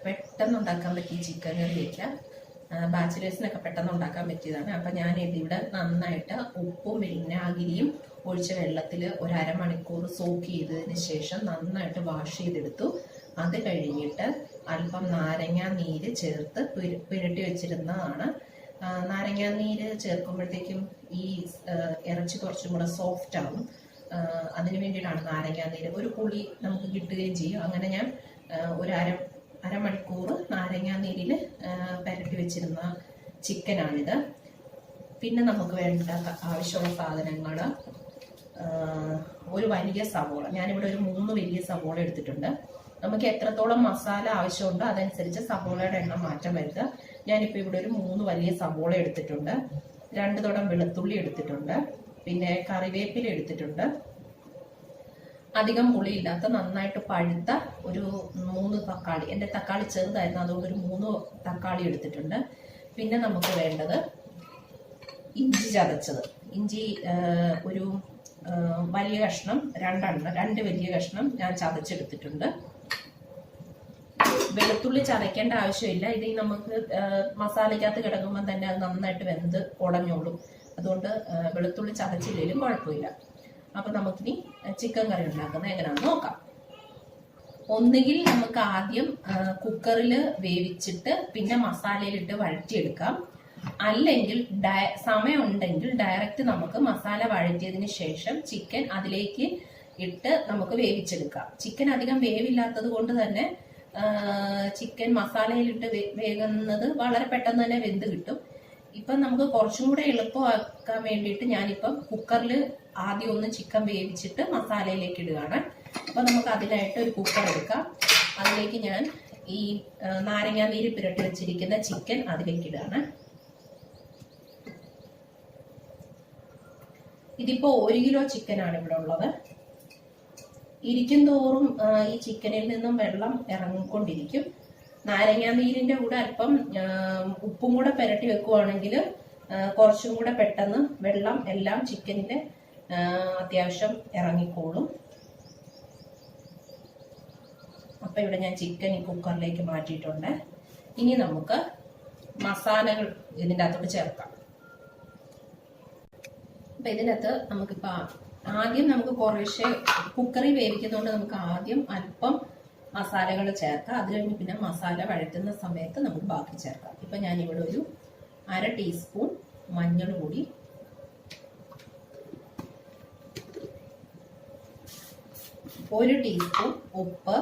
പെട്ടെന്ന് ഉണ്ടാക്കാൻ പറ്റിയ ചിക്കൻ കറിയൊക്കെ ബാച്ചിലേഴ്സിനൊക്കെ പെട്ടെന്ന് ഉണ്ടാക്കാൻ പറ്റിയതാണ്. അപ്പം ഞാൻ ഇതിവിടെ നന്നായിട്ട് ഉപ്പും വിനാഗിരിയും ഒഴിച്ച വെള്ളത്തിൽ ഒരു അരമണിക്കൂർ സോക്ക് ചെയ്തതിന് ശേഷം നന്നായിട്ട് വാഷ് ചെയ്തെടുത്തു. അത് കഴിഞ്ഞിട്ട് അല്പം നാരങ്ങാ നീര് ചേർത്ത് പുരട്ടി വെച്ചിരുന്നതാണ്. നാരങ്ങാ നീര് ചേർക്കുമ്പോഴത്തേക്കും ഈ ഇറച്ചി കുറച്ചും കൂടെ സോഫ്റ്റ് ആവും. അതിന് വേണ്ടിയിട്ടാണ് നാരങ്ങാ നീര്. ഒരു പുളി നമുക്ക് കിട്ടുകയും ചെയ്യും. അങ്ങനെ ഞാൻ ഒരു അരമണിക്കൂർ നാരങ്ങാ നീരിൽ പുരട്ടി വെച്ചിരുന്ന ചിക്കനാണിത്. പിന്നെ നമുക്ക് വേണ്ട ആവശ്യമുള്ള സാധനങ്ങൾ ഒരു വലിയ സവോള. ഞാനിവിടെ ഒരു 3 വലിയ സവോള എടുത്തിട്ടുണ്ട്. നമുക്ക് എത്രത്തോളം മസാല ആവശ്യമുണ്ടോ അതനുസരിച്ച് സവോളയുടെ എണ്ണം മാറ്റം വരുത്തുക. ഞാനിപ്പോൾ ഇവിടെ ഒരു 3 വലിയ സവോള എടുത്തിട്ടുണ്ട്. 2 തുടം വെളുത്തുള്ളി എടുത്തിട്ടുണ്ട്. പിന്നെ കറിവേപ്പില എടുത്തിട്ടുണ്ട്. അധികം പുളിയില്ലാത്ത നന്നായിട്ട് പഴുത്ത ഒരു 3 തക്കാളി. എൻ്റെ തക്കാളി ചെറുതായിരുന്നു, അതുകൊണ്ട് ഒരു 3 തക്കാളി എടുത്തിട്ടുണ്ട്. പിന്നെ നമുക്ക് വേണ്ടത് ഇഞ്ചി ചതച്ചത്. ഇഞ്ചി ഒരു വലിയ കഷ്ണം 2 വലിയ കഷ്ണം ഞാൻ ചതച്ചെടുത്തിട്ടുണ്ട്. വെളുത്തുള്ളി ചതയ്ക്കേണ്ട ആവശ്യമില്ല. ഇത് നമുക്ക് മസാലയ്ക്കകത്ത് കിടക്കുമ്പോൾ തന്നെ അത് നന്നായിട്ട് വെന്ത് ഉടഞ്ഞോളും. അതുകൊണ്ട് വെളുത്തുള്ളി ചതച്ചില്ലെങ്കിലും കുഴപ്പമില്ല. അപ്പൊ നമുക്കിനി ചിക്കൻ കറി ഉണ്ടാക്കുന്നത് എങ്ങനെയാണെന്ന് നോക്കാം. ഒന്നുകിൽ നമുക്ക് ആദ്യം കുക്കറിൽ വേവിച്ചിട്ട് പിന്നെ മസാലയിലിട്ട് വഴറ്റിയെടുക്കാം. അല്ലെങ്കിൽ സമയം ഉണ്ടെങ്കിൽ ഡയറക്റ്റ് നമുക്ക് മസാല വഴറ്റിയതിന് ശേഷം ചിക്കൻ അതിലേക്ക് ഇട്ട് നമുക്ക് വേവിച്ചെടുക്കാം. ചിക്കൻ അധികം വേവില്ലാത്തത് കൊണ്ട് തന്നെ ചിക്കൻ മസാലയിലിട്ട് വേകുന്നത് വളരെ പെട്ടെന്ന് തന്നെ വെന്ത് കിട്ടും. ഇപ്പം നമുക്ക് കുറച്ചും കൂടെ എളുപ്പമാക്കാൻ വേണ്ടിയിട്ട് ഞാനിപ്പം കുക്കറിൽ ആദ്യം ഒന്ന് ചിക്കൻ വേവിച്ചിട്ട് മസാലയിലേക്ക് ഇടുകയാണ്. അപ്പൊ നമുക്ക് അതിനായിട്ട് ഒരു കുക്കർ എടുക്കാം. അതിലേക്ക് ഞാൻ ഈ നാരങ്ങാ നീര് പുരട്ടി വെച്ചിരിക്കുന്ന ചിക്കൻ അതിലേക്ക് ഇടുകയാണ്. ഇതിപ്പോ 1 കിലോ ചിക്കനാണ് ഇവിടെ ഉള്ളത്. ഇരിക്കും തോറും ഈ ചിക്കനിൽ നിന്നും വെള്ളം ഇറങ്ങിക്കൊണ്ടിരിക്കും. നാരങ്ങാ നീരിന്റെ കൂടെ അല്പം ഉപ്പും കൂടെ പുരട്ടി വെക്കുവാണെങ്കിൽ കുറച്ചും കൂടെ പെട്ടെന്ന് വെള്ളം എല്ലാം ചിക്കനിന്റെ അത്യാവശ്യം ഇറങ്ങിക്കോളും. അപ്പൊ ഇവിടെ ഞാൻ ചിക്കൻ ഈ കുക്കറിലേക്ക് മാറ്റിയിട്ടുണ്ട്. ഇനി നമുക്ക് മസാലകൾ ഇതിൻ്റെ അകത്തോട്ട് ചേർക്കാം. അപ്പൊ ഇതിനകത്ത് നമുക്കിപ്പോ ആദ്യം നമുക്ക് കുറേശ്ശെ കുക്കറിൽ വേവിക്കുന്നതുകൊണ്ട് നമുക്ക് ആദ്യം അല്പം മസാലകൾ ചേർക്കാം. അത് കഴിഞ്ഞ് പിന്നെ മസാല വഴറ്റുന്ന സമയത്ത് നമുക്ക് ബാക്കി ചേർക്കാം. ഇപ്പൊ ഞാനിവിടെ ഒരു 1/2 ടീസ്പൂൺ മഞ്ഞൾ പൊടി, 1 ടീസ്പൂൺ ഉപ്പ്,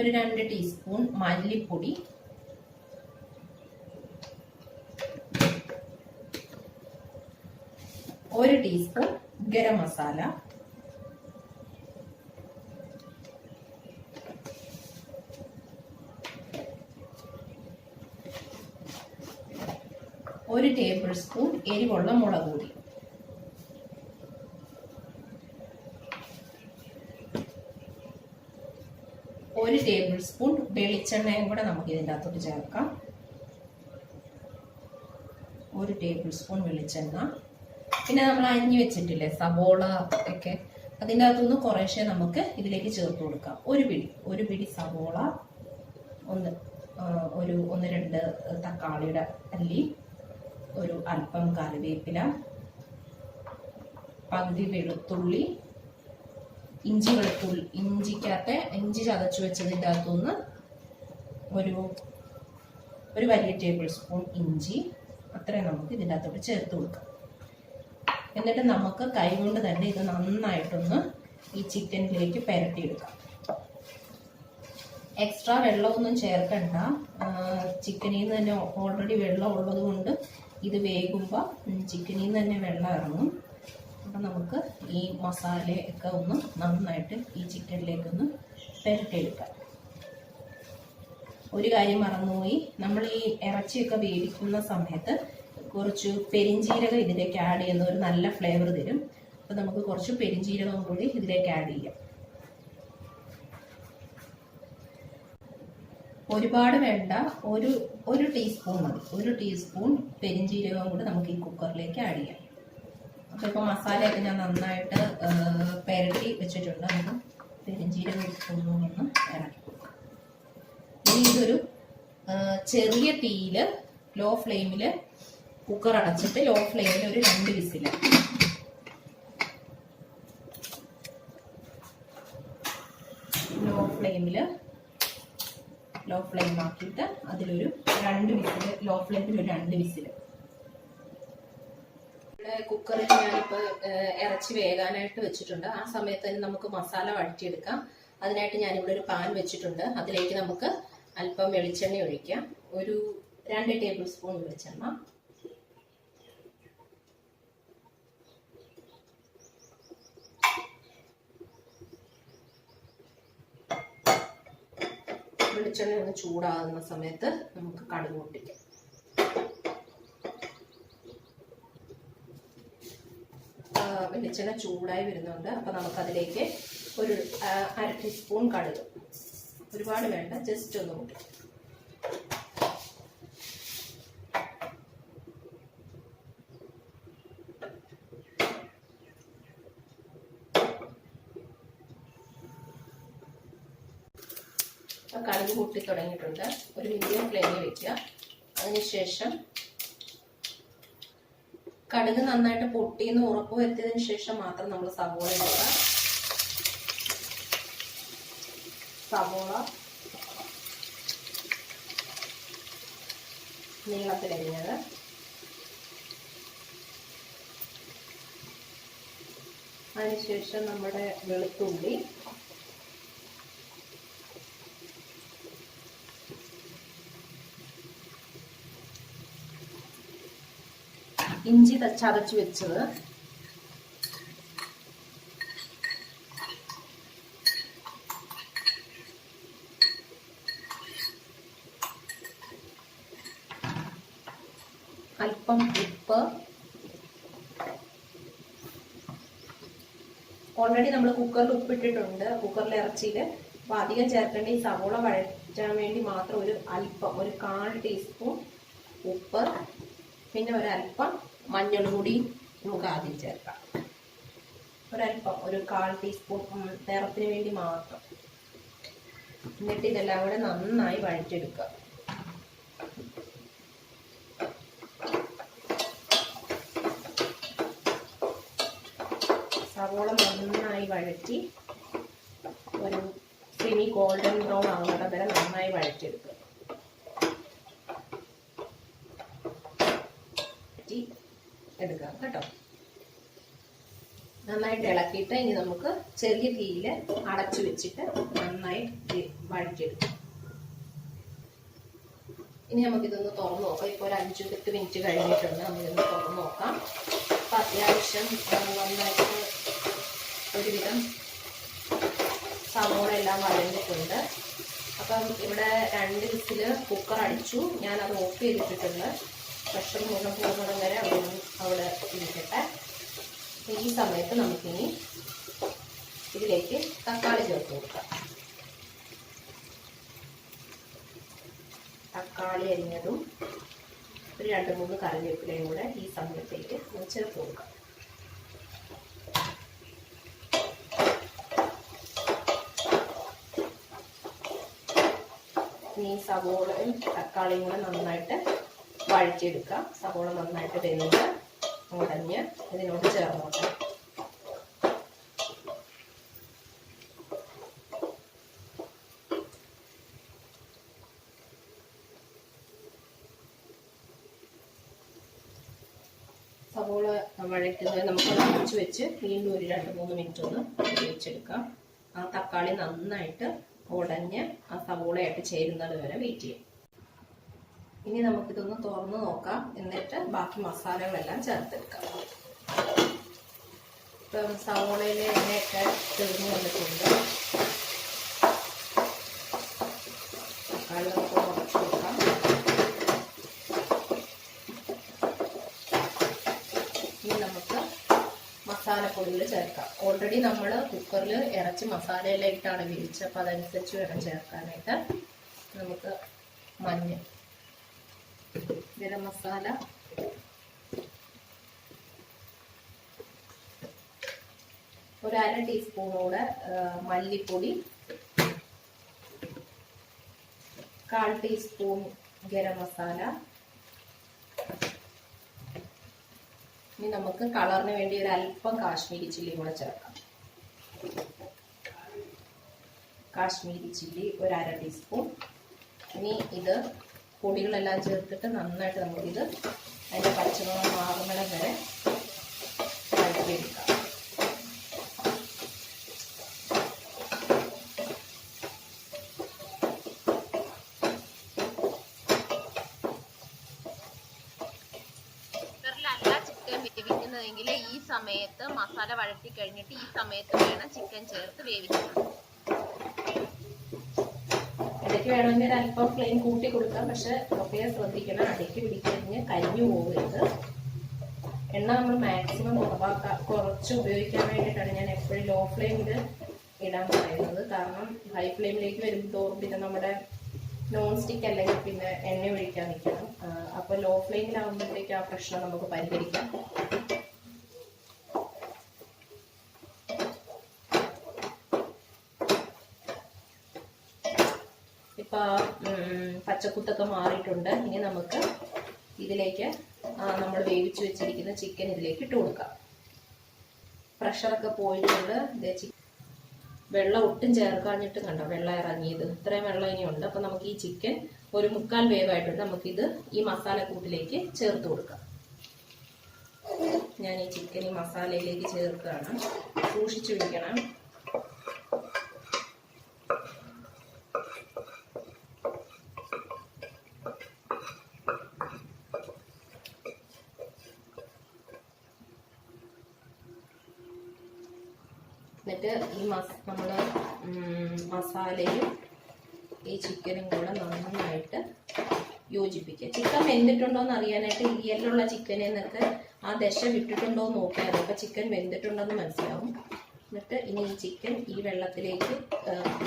2 ടീസ്പൂൺ മല്ലിപ്പൊടി, 1 teaspoon garam masala, 1 table spoon എരിവുള്ള മുളക് പൊടി, 1 ടേബിൾ സ്പൂൺ വെളിച്ചെണ്ണയും കൂടെ നമുക്ക് ഇതിൻ്റെ അകത്തോട്ട് ചേർക്കാം. 1 ടേബിൾ സ്പൂൺ വെളിച്ചെണ്ണ. പിന്നെ നമ്മൾ അരിഞ്ഞു വെച്ചിട്ടില്ലേ സവോള ഒക്കെ, അതിൻ്റെ അകത്തുനിന്ന് കുറേശ്ശെ നമുക്ക് ഇതിലേക്ക് ചേർത്ത് കൊടുക്കാം. ഒരു പിടി സവോള, 1-2 തക്കാളിയുടെ അല്ലി, ഒരു അല്പം കറിവേപ്പില, പകുതി വെളുത്തുള്ളി, ഇഞ്ചിക്കകത്തെ ഇഞ്ചി ചതച്ചു വെച്ചതിൻ്റെ അകത്തുനിന്ന് ഒരു വലിയ ടേബിൾ സ്പൂൺ ഇഞ്ചി, അത്രയും നമുക്ക് ഇതിൻ്റെ അകത്തോട്ട് ചേർത്ത് കൊടുക്കാം. എന്നിട്ട് നമുക്ക് കൈകൊണ്ട് തന്നെ ഇത് നന്നായിട്ടൊന്ന് ഈ ചിക്കനിലേക്ക് പുരട്ടിയെടുക്കാം. എക്സ്ട്രാ വെള്ളമൊന്നും ചേർക്കണ്ട. ചിക്കനിൽ നിന്ന് തന്നെ ഓൾറെഡി വെള്ളം ഉള്ളത് കൊണ്ട് ഇത് വേകുമ്പോൾ ചിക്കനിൽ നിന്ന് തന്നെ വെള്ളം ഇറങ്ങും. അപ്പം നമുക്ക് ഈ മസാലയൊക്കെ ഒന്ന് നന്നായിട്ട് ഈ ചിക്കനിലേക്കൊന്ന് പുരട്ടിയെടുക്കാം. ഒരു കാര്യം മറന്നുപോയി, നമ്മൾ ഈ ഇറച്ചിയൊക്കെ വേവിക്കുന്ന സമയത്ത് കുറച്ച് പെരിഞ്ജീരകം ഇതിലേക്ക് ആഡ് ചെയ്യുന്ന ഒരു നല്ല ഫ്ലേവർ തരും. അപ്പം നമുക്ക് കുറച്ച് പെരിഞ്ജീരകം കൂടി ഇതിലേക്ക് ആഡ് ചെയ്യാം. ഒരുപാട് വേണ്ട, ഒരു ടീസ്പൂൺ മതി. 1 ടീസ്പൂൺ പെരിഞ്ജീരകം കൂടി നമുക്ക് ഈ കുക്കറിലേക്ക് ആഡ് ചെയ്യാം. അപ്പോൾ ഇപ്പോൾ മസാലയൊക്കെ ഞാൻ നന്നായിട്ട് പെരട്ടി വെച്ചിട്ടുണ്ട്. നമുക്ക് പെരിഞ്ചീരകം ഒന്ന് ഇറക്കി. ഇനി ഇതൊരു ചെറിയ തീയിൽ ലോ ഫ്ലെയിമിൽ കുക്കർ അടച്ചിട്ട് ലോ ഫ്ലെയിമിൽ ഒരു 2 വിസിൽ. ലോ ഫ്ലെയിം ആക്കിയിട്ട് അതിലൊരു 2 വിസിൽ, ലോ ഫ്ലെയിമിൽ ഒരു 2 വിസിൽ. ഇവിടെ കുക്കറിൽ ഞാനിപ്പോൾ ഇറച്ചി വേകാനായിട്ട് വെച്ചിട്ടുണ്ട്. ആ സമയത്ത് തന്നെ നമുക്ക് മസാല വഴറ്റിയെടുക്കാം. അതിനായിട്ട് ഞാനിവിടെ ഒരു പാൻ വെച്ചിട്ടുണ്ട്. അതിലേക്ക് നമുക്ക് അല്പം വെളിച്ചെണ്ണ ഒഴിക്കാം. ഒരു 2 ടേബിൾ സ്പൂൺ വെളിച്ചെണ്ണ. വെളിച്ചെണ്ണ ഒന്ന് ചൂടാകുന്ന സമയത്ത് നമുക്ക് കടുക് പൊട്ടിക്കാം. വെളിച്ചെണ്ണ ചൂടായി വരുന്നുണ്ട്. അപ്പൊ നമുക്കതിലേക്ക് ഒരു 1/2 ടീസ്പൂൺ കടുക്, ഒരുപാട് വേണ്ട, ജസ്റ്റ് ഒന്ന് പൊട്ടിക്കാം. കടുക് പൊട്ടി തുടങ്ങിയിട്ടുണ്ട്. ഒരു മീഡിയം ഫ്ലെയിമിൽ വെക്കുക. അതിനുശേഷം കടുക് നന്നായിട്ട് പൊട്ടിയെന്ന് ഉറപ്പ് വരുത്തിയതിനു ശേഷം മാത്രം നമ്മൾ സവോള ഇടുക. സവോള നീളത്തിലരിഞ്ഞത്, അതിനുശേഷം നമ്മുടെ വെളുത്തുള്ളി, ഇഞ്ചി ചതച്ച് വെച്ചത്, അല്പം ഉപ്പ്. ഓൾറെഡി നമ്മൾ കുക്കറിൽ ഉപ്പിട്ടിട്ടുണ്ട്, കുക്കറിലെ ഇറച്ചിയിൽ. അപ്പോൾ അധികം ചേർക്കേണ്ട, ഈ സവോള വഴറ്റാൻ വേണ്ടി മാത്രം ഒരു അല്പം, ഒരു 1/4 ടീസ്പൂൺ ഉപ്പ്, പിന്നെ ഒരല്പം മഞ്ഞൾ പൊടി നമുക്ക് ആദ്യം ചേർക്കാം. ഒരല്പം, ഒരു 1/4 ടീസ്പൂൺ നിറത്തിന് വേണ്ടി മാത്രം. എന്നിട്ട് ഇതെല്ലാം കൂടെ നന്നായി വഴറ്റിയെടുക്കുക. സവോള നന്നായി വഴറ്റി ഒരു സെമി ഗോൾഡൻ ബ്രൗൺ ആവുന്നിടം വരെ നന്നായി വഴറ്റിയെടുക്കുക. എടുക്കാം കേട്ടോ. നന്നായിട്ട് ഇളക്കിയിട്ട് ഇനി നമുക്ക് ചെറിയ തീയിൽ അടച്ചു വെച്ചിട്ട് നന്നായി വഴറ്റിയെടുക്കാം. ഇനി നമുക്കിതൊന്ന് തുറന്നു നോക്കാം. ഇപ്പോൾ ഒരു 5-10 മിനിറ്റ് കഴിഞ്ഞിട്ടുണ്ട്. നമുക്കിതൊന്ന് തുറന്നു നോക്കാം. അപ്പം അത്യാവശ്യം നന്നായിട്ട് ഒരുവിധം സവോള എല്ലാം വഴഞ്ഞിട്ടുണ്ട്. അപ്പം ഇവിടെ 2 വിസിൽ കുക്കർ അടിച്ചു. ഞാനത് ഓഫ് ചെയ്തിട്ടിട്ടുണ്ട്. പ്രഷർ മുഴുവൻ പോകുന്നിടം വരെ അവിടെ ഇരിക്കട്ടെ. ഈ സമയത്ത് നമുക്കിനി ഇതിലേക്ക് തക്കാളി ചേർത്ത് കൊടുക്കാം. തക്കാളി അരിഞ്ഞതും ഒരു 2-3 കറിവേപ്പിലയും കൂടെ ഈ സമയത്തേക്ക് ചേർത്ത് കൊടുക്കാം. ഈ സവോളയും തക്കാളിയും കൂടെ നന്നായിട്ട് വഴറ്റിയെടുക്കാം. സവോള നന്നായിട്ട് വെന്ത് ഉടഞ്ഞ് ഇതിനോട് ചേർന്നോട്ടെ. സവോള വഴറ്റുന്നത് നമുക്ക് അടച്ചു വെച്ച് വീണ്ടും ഒരു 2-3 മിനിറ്റ് ഒന്ന് വേവിച്ചെടുക്കാം. ആ തക്കാളി നന്നായിട്ട് ഉടഞ്ഞ് ആ സവോളയായിട്ട് ചേരുന്നത് വരെ വെയിറ്റ് ചെയ്യും. ഇനി നമുക്കിതൊന്ന് തുറന്ന് നോക്കാം. എന്നിട്ട് ബാക്കി മസാലകളെല്ലാം ചേർത്തെടുക്കാം. ഇപ്പം സവോളയിലെ എണ്ണയൊക്കെ തെളിഞ്ഞ് വന്നിട്ടുണ്ട്. തക്കാളി നമുക്ക് കുറച്ച് കൊടുക്കാം. ഇനി നമുക്ക് മസാലപ്പൊടികൾ ചേർക്കാം. ഓൾറെഡി നമ്മൾ കുക്കറിൽ ഇറച്ചി മസാലയെല്ലാം ഇട്ടാണ് വേവിച്ചത്. അപ്പം അതനുസരിച്ച് വേണം ചേർക്കാനായിട്ട്. നമുക്ക് മഞ്ഞൾ, ഗരം മസാല, ഒരു 1/2 ടീസ്പൂണോടെ മല്ലിപ്പൊടി, 1/4 ടീസ്പൂൺ ഗരം മസാല. ഇനി നമുക്ക് കളറിന് വേണ്ടി ഒരു അല്പം കാശ്മീരി ചില്ലി കൂടെ ചേർക്കാം. കാശ്മീരി ചില്ലി ഒരു 1/2 ടീസ്പൂൺ. ഇനി ഇത് പൊടികളെല്ലാം ചേർത്തിട്ട് നന്നായിട്ട് നമുക്കിത് അതിൻ്റെ പച്ചമണം മാറുന്നിടം വരെ വഴറ്റിയെടുക്കാം. വേവിക്കുന്നതെങ്കിൽ ഈ സമയത്ത് മസാല വഴറ്റി കഴിഞ്ഞിട്ട് ഈ സമയത്ത് വേണം ചിക്കൻ ചേർത്ത് വേവിക്കണം. ഇടയ്ക്ക് വേണമെങ്കിൽ അല്പം ഫ്ലെയിം കൂട്ടി കൊടുക്കാം, പക്ഷെ പ്രത്യേകം ശ്രദ്ധിക്കണം, അടയ്ക്ക് പിടിക്കഴിഞ്ഞ് കരിഞ്ഞു പോകരുത്. എണ്ണ നമ്മൾ മാക്സിമം കുറച്ച് ഉപയോഗിക്കാൻ വേണ്ടിയിട്ടാണ് ഞാൻ എപ്പോഴും ലോ ഫ്ലെയിമിൽ ഇടാൻ പറയുന്നത്. കാരണം ഹൈ ഫ്ലെയിമിലേക്ക് വരുമ്പോൾ പിന്നെ നമ്മുടെ നോൺ സ്റ്റിക്ക് അല്ലെങ്കിൽ പിന്നെ എണ്ണ ഒഴിക്കാൻ നിൽക്കണം. അപ്പോൾ ലോ ഫ്ലെയിമിലാവുമ്പോഴത്തേക്ക് ആ പ്രശ്നം നമുക്ക് പരിഹരിക്കാം. ഇപ്പം പച്ചക്കുത്തൊക്കെ മാറിയിട്ടുണ്ട്. ഇനി നമുക്ക് ഇതിലേക്ക് നമ്മൾ വേവിച്ച് വെച്ചിരിക്കുന്ന ചിക്കൻ ഇതിലേക്ക് ഇട്ട് കൊടുക്കാം. പ്രഷറൊക്കെ പോയിട്ടുണ്ട്. വെള്ളം ഒട്ടും ചേർക്കാഞ്ഞിട്ട് കണ്ടോ വെള്ളം ഇറങ്ങിയത്, ഇത്രയും വെള്ളം ഇനിയുണ്ട്. അപ്പം നമുക്ക് ഈ ചിക്കൻ ഒരു 1/4 വേവായിട്ടുണ്ട്. നമുക്കിത് ഈ മസാലക്കൂട്ടിലേക്ക് ചേർത്ത് കൊടുക്കാം. ഞാൻ ഈ ചിക്കൻ ഈ മസാലയിലേക്ക് ചേർക്കുകയാണ്. സൂക്ഷിച്ചു വെക്കണം. എന്നിട്ട് ഈ നമ്മൾ മസാലയും ഈ ചിക്കനും കൂടെ നന്നായിട്ട് യോജിപ്പിക്കുക. ചിക്കൻ വെന്തിട്ടുണ്ടോ എന്ന് അറിയാനായിട്ട് ഈ എല്ലുള്ള ചിക്കനിൽ നിന്നൊക്കെ ആ ദശ വിട്ടിട്ടുണ്ടോ എന്ന് നോക്കിയാൽ അപ്പോൾ ചിക്കൻ വെന്തിട്ടുണ്ടെന്ന് മനസ്സിലാവും. എന്നിട്ട് ഇനി ഈ ചിക്കൻ ഈ വെള്ളത്തിലേക്ക്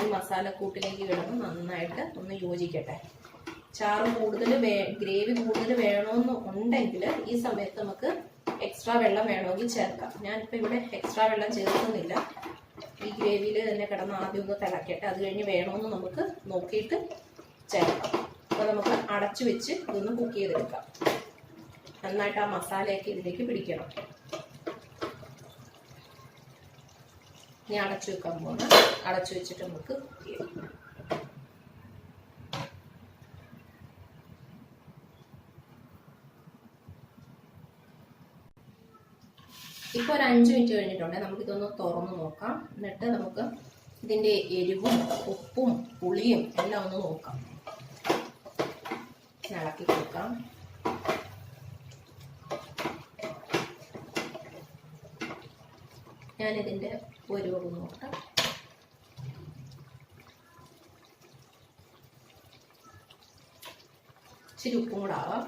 ഈ മസാലക്കൂട്ടിലേക്ക് കിടന്ന് നന്നായിട്ട് ഒന്ന് യോജിക്കട്ടെ. ചാറ് കൂടുതൽ ഗ്രേവി കൂടുതൽ വേണമെന്ന് ഉണ്ടെങ്കിൽ ഈ സമയത്ത് നമുക്ക് എക്സ്ട്രാ വെള്ളം വേണമെങ്കിൽ ചേർക്കാം. ഞാനിപ്പോൾ ഇവിടെ എക്സ്ട്രാ വെള്ളം ചേർക്കുന്നില്ല. ഈ ഗ്രേവിയിൽ തന്നെ കിടന്ന് ആദ്യം ഒന്ന് തിളക്കട്ടെ. അത് കഴിഞ്ഞ് വേണമെന്ന് നമുക്ക് നോക്കിയിട്ട് ചേർക്കാം. അപ്പോൾ നമുക്ക് അടച്ചു വെച്ച് ഇതൊന്ന് കുക്ക് ചെയ്തെടുക്കാം. നന്നായിട്ട് ആ മസാലയൊക്കെ ഇതിലേക്ക് പിടിക്കണം. ഇനി അടച്ചു വെക്കാൻ പോകുന്ന അടച്ചു വെച്ചിട്ട് നമുക്ക് കുക്ക് ചെയ്യാം. ഇപ്പോൾ ഒരു 5 മിനിറ്റ് കഴിഞ്ഞിട്ടുണ്ട്. നമുക്കിതൊന്ന് തുറന്ന് നോക്കാം. എന്നിട്ട് നമുക്ക് ഇതിൻ്റെ എരിവും ഉപ്പും പുളിയും എല്ലാം ഒന്ന് നോക്കാം. ഇളക്കി കൊടുക്കാം. ഞാനിതിൻ്റെ ഒരു നോക്കാം. ഇച്ചിരി ഉപ്പും കൂടെ ആവാം.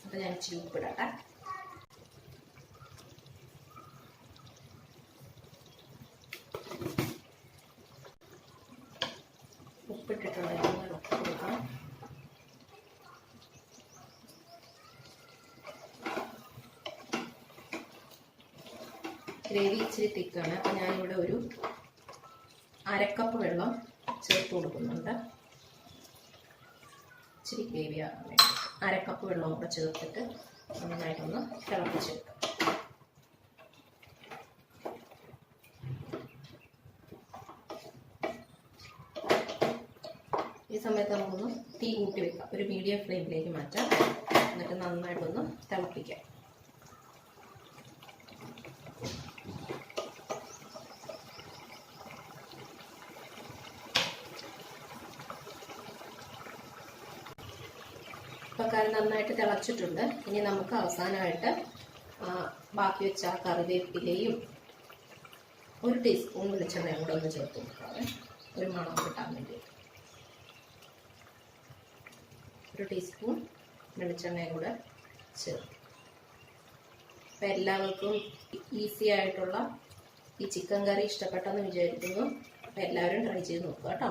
അപ്പം ഞാൻ ഇച്ചിരി ഉപ്പിടട്ടെ. ഉപ്പിട്ടിട്ടുണ്ടെങ്കിൽ ഉപ്പ് കൊടുക്കാം. ഗ്രേവി ഇച്ചിരി തിക്കാണ്. അപ്പം ഞാനിവിടെ ഒരു 1/2 കപ്പ് വെള്ളം ചേർത്ത് കൊടുക്കുന്നുണ്ട്. ഇച്ചിരി ഗ്രേവി ആകാൻ വേണ്ടി 1/2 കപ്പ് വെള്ളം കൂടെ ചേർത്തിട്ട് നന്നായിട്ടൊന്ന് തിളപ്പിച്ചെടുക്കാം. ഈ സമയത്ത് നമുക്കൊന്ന് തീ കൂട്ടി വെക്കാം. ഒരു മീഡിയം ഫ്ലെയിമിലേക്ക് മാറ്റാം. എന്നിട്ട് നന്നായിട്ടൊന്ന് തിളപ്പിക്കാം. ഇപ്പോൾ കറി നന്നായിട്ട് തിളച്ചിട്ടുണ്ട്. ഇനി നമുക്ക് അവസാനമായിട്ട് ബാക്കി വെച്ച കറിവേപ്പിലയും 1 ടീസ്പൂൺ വെളിച്ചെണ്ണയും കൂടെ ഒന്ന് ചേർത്ത് കൊടുക്കാതെ ഒരു മണം കിട്ടാൻ വേണ്ടി. 1 ടീസ്പൂൺ വെളിച്ചെണ്ണയും കൂടെ ചേർത്ത്. അപ്പം എല്ലാവർക്കും ഈസി ആയിട്ടുള്ള ഈ ചിക്കൻ കറി ഇഷ്ടപ്പെട്ടെന്ന് വിചാരിക്കുന്നു. അപ്പം എല്ലാവരും ട്രൈ ചെയ്ത് നോക്കുക കേട്ടോ.